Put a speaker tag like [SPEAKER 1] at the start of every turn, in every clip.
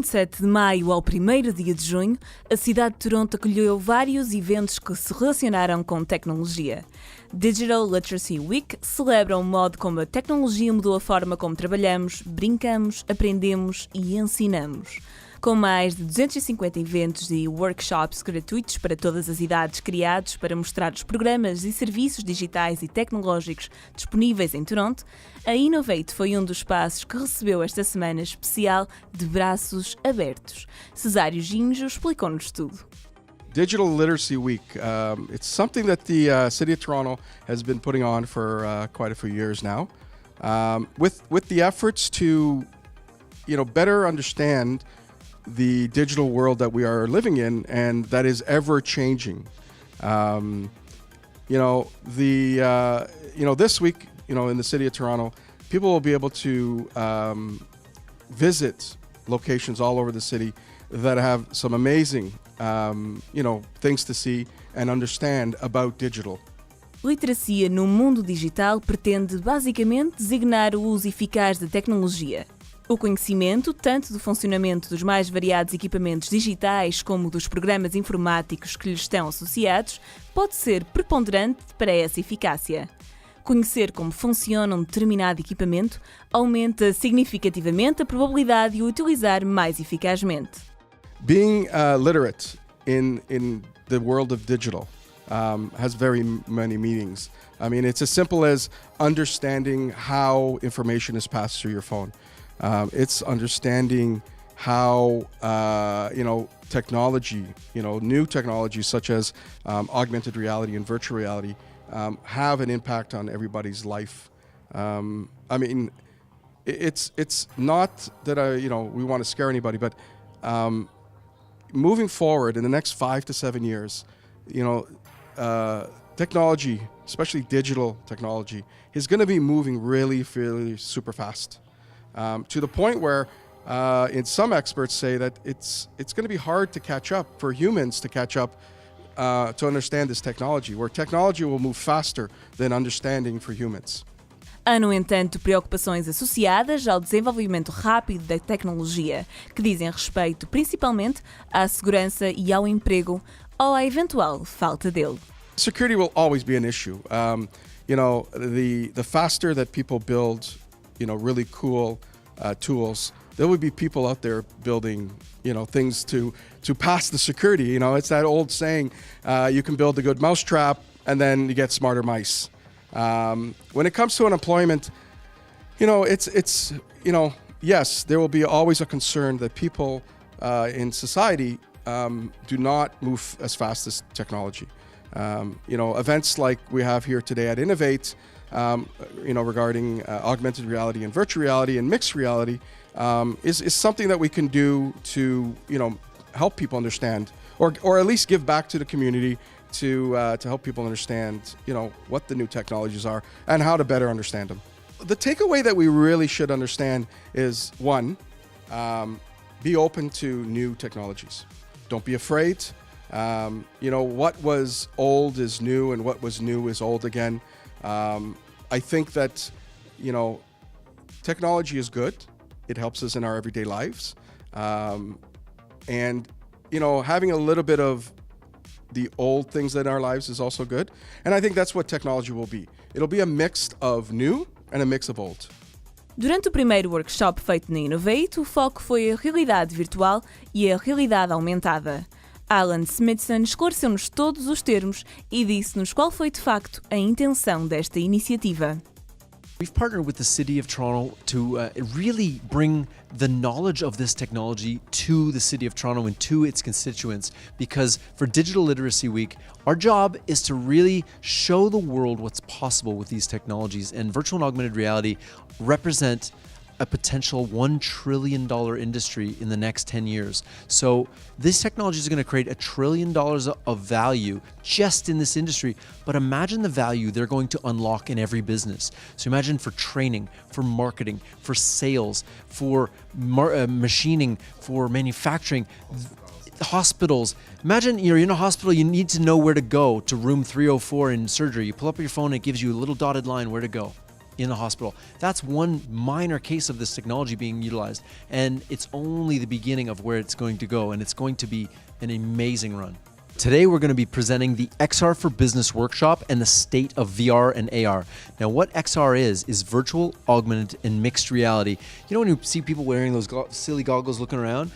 [SPEAKER 1] 27 de maio ao 1º dia de junho, a cidade de Toronto acolheu vários eventos que se relacionaram com tecnologia. Digital Literacy Week celebra o modo como a tecnologia mudou a forma como trabalhamos, brincamos, aprendemos e ensinamos. Com mais de 250 eventos e workshops gratuitos para todas as idades criados para mostrar os programas e serviços digitais e tecnológicos disponíveis em Toronto, a INOV8 foi um dos espaços que recebeu esta semana especial de braços abertos. Cesário Junho explicou-nos tudo.
[SPEAKER 2] Digital Literacy Week. It's something that the City of Toronto has been putting on for quite a few years now, with the efforts to, better understand the digital world that we are living in and that is ever changing. This week, in the City of Toronto, people will be able to visit locations all over the city that have some amazing, things to see and understand about digital.
[SPEAKER 1] Literacia no mundo digital pretende basicamente designar o uso eficaz da tecnologia. O conhecimento, tanto do funcionamento dos mais variados equipamentos digitais como dos programas informáticos que lhes estão associados, pode ser preponderante para essa eficácia. Conhecer como funciona um determinado equipamento aumenta significativamente a probabilidade de o utilizar mais eficazmente.
[SPEAKER 2] Being literate in the world of digital has very many meanings. I mean, it's as simple as understanding how information is passed through your phone. It's understanding how, technology, new technologies such as augmented reality and virtual reality have an impact on everybody's life. It's not that we want to scare anybody, but moving forward in the next 5 to 7 years, technology, especially digital technology, is going to be moving really super fast. To the point where some experts say that it's going to be hard to catch up, for humans to catch up to understand this technology, where technology will move faster than understanding for humans.
[SPEAKER 1] Há, no entanto, preocupações associadas ao desenvolvimento rápido da tecnologia, que dizem respeito principalmente à segurança e ao emprego ou à eventual falta dele.
[SPEAKER 2] Security will always be an issue. The faster that people build really cool tools, there would be people out there building, things to pass the security. It's that old saying, you can build a good mousetrap and then you get smarter mice. When it comes to unemployment, yes, there will be always a concern that people in society do not move as fast as technology. Events like we have here today at INOV8, regarding augmented reality and virtual reality and mixed reality, is something that we can do to, help people understand, or at least give back to the community to help people understand, what the new technologies are and how to better understand them. The takeaway that we really should understand is, one, be open to new technologies. Don't be afraid. What was old is new and what was new is old again. I think that, technology is good. It helps us in our everyday lives. And having a little bit of the old things in our lives is also good. And I think that's what technology will be. It'll be a mix of new and a mix of old.
[SPEAKER 1] Durante o primeiro workshop feito na INOV8, o foco foi a realidade virtual e a realidade aumentada. Alan Smithson esclareceu-nos todos os termos e disse-nos qual foi de facto a intenção desta iniciativa.
[SPEAKER 3] We've partnered with the City of Toronto to really bring the knowledge of this technology to the City of Toronto and to its constituents, because for Digital Literacy Week, our job is to really show the world what's possible with these technologies, and virtual and augmented reality represent a potential $1 trillion industry in the next 10 years. So this technology is going to create $1 trillion of value just in this industry. But imagine the value they're going to unlock in every business. So imagine for training, for marketing, for sales, for machining, for manufacturing, hospitals. Imagine you're in a hospital, you need to know where to go to room 304 in surgery. You pull up your phone, it gives you a little dotted line where to go. in a hospital. That's one minor case of this technology being utilized. And it's only the beginning of where it's going to go. And it's going to be an amazing run. Today, we're going to be presenting the XR for Business workshop and the state of VR and AR. Now, what XR is virtual, augmented, and mixed reality. You know when you see people wearing those silly goggles looking around?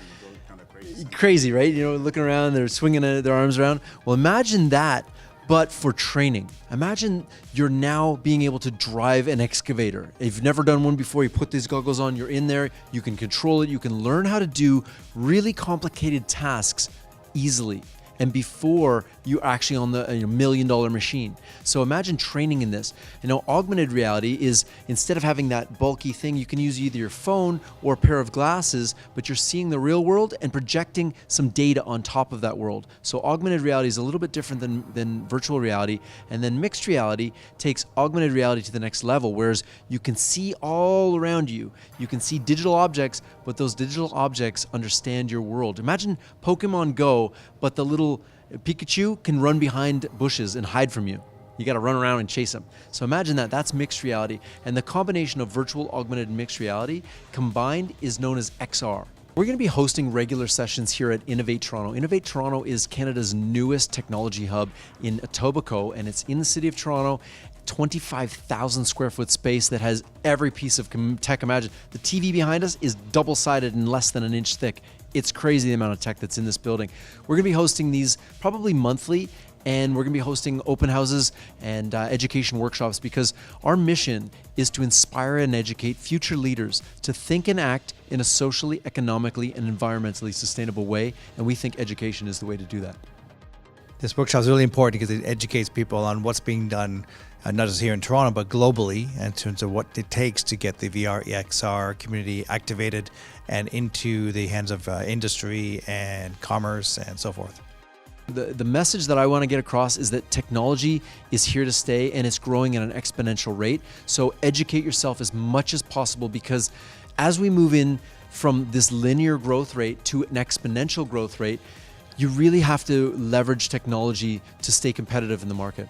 [SPEAKER 3] Crazy, right? You know, looking around, they're swinging their arms around. Well, imagine that, but for training. Imagine you're now being able to drive an excavator. If you've never done one before, you put these goggles on, you're in there, you can control it, you can learn how to do really complicated tasks easily. And before you're actually on the $1 million machine. So imagine training in this. You know, augmented reality is, instead of having that bulky thing, you can use either your phone or a pair of glasses, but you're seeing the real world and projecting some data on top of that world. So augmented reality is a little bit different than virtual reality. And then mixed reality takes augmented reality to the next level, whereas you can see all around you. You can see digital objects, but those digital objects understand your world. Imagine Pokemon Go, but the little Pikachu can run behind bushes and hide from you. You got to run around and chase him. So imagine that. That's mixed reality. And the combination of virtual, augmented, and mixed reality combined is known as XR. We're going to be hosting regular sessions here at INOV8 Toronto. INOV8 Toronto is Canada's newest technology hub in Etobicoke, and it's in the city of Toronto. 25,000 square foot space that has every piece of tech imagined. The TV behind us is double-sided and less than an inch thick. It's crazy the amount of tech that's in this building. We're going to be hosting these probably monthly, and we're going to be hosting open houses and education workshops, because our mission is to inspire and educate future leaders to think and act in a socially, economically, and environmentally sustainable way, and we think education is the way to do that.
[SPEAKER 4] This workshop is really important because it educates people on what's being done, not just here in Toronto, but globally, in terms of what it takes to get the VR, XR community activated and into the hands of industry and commerce and so forth.
[SPEAKER 3] The message that I want to get across is that technology is here to stay, and it's growing at an exponential rate. So educate yourself as much as possible, because as we move in from this linear growth rate to an exponential growth rate, you really have to leverage technology to stay competitive in the market.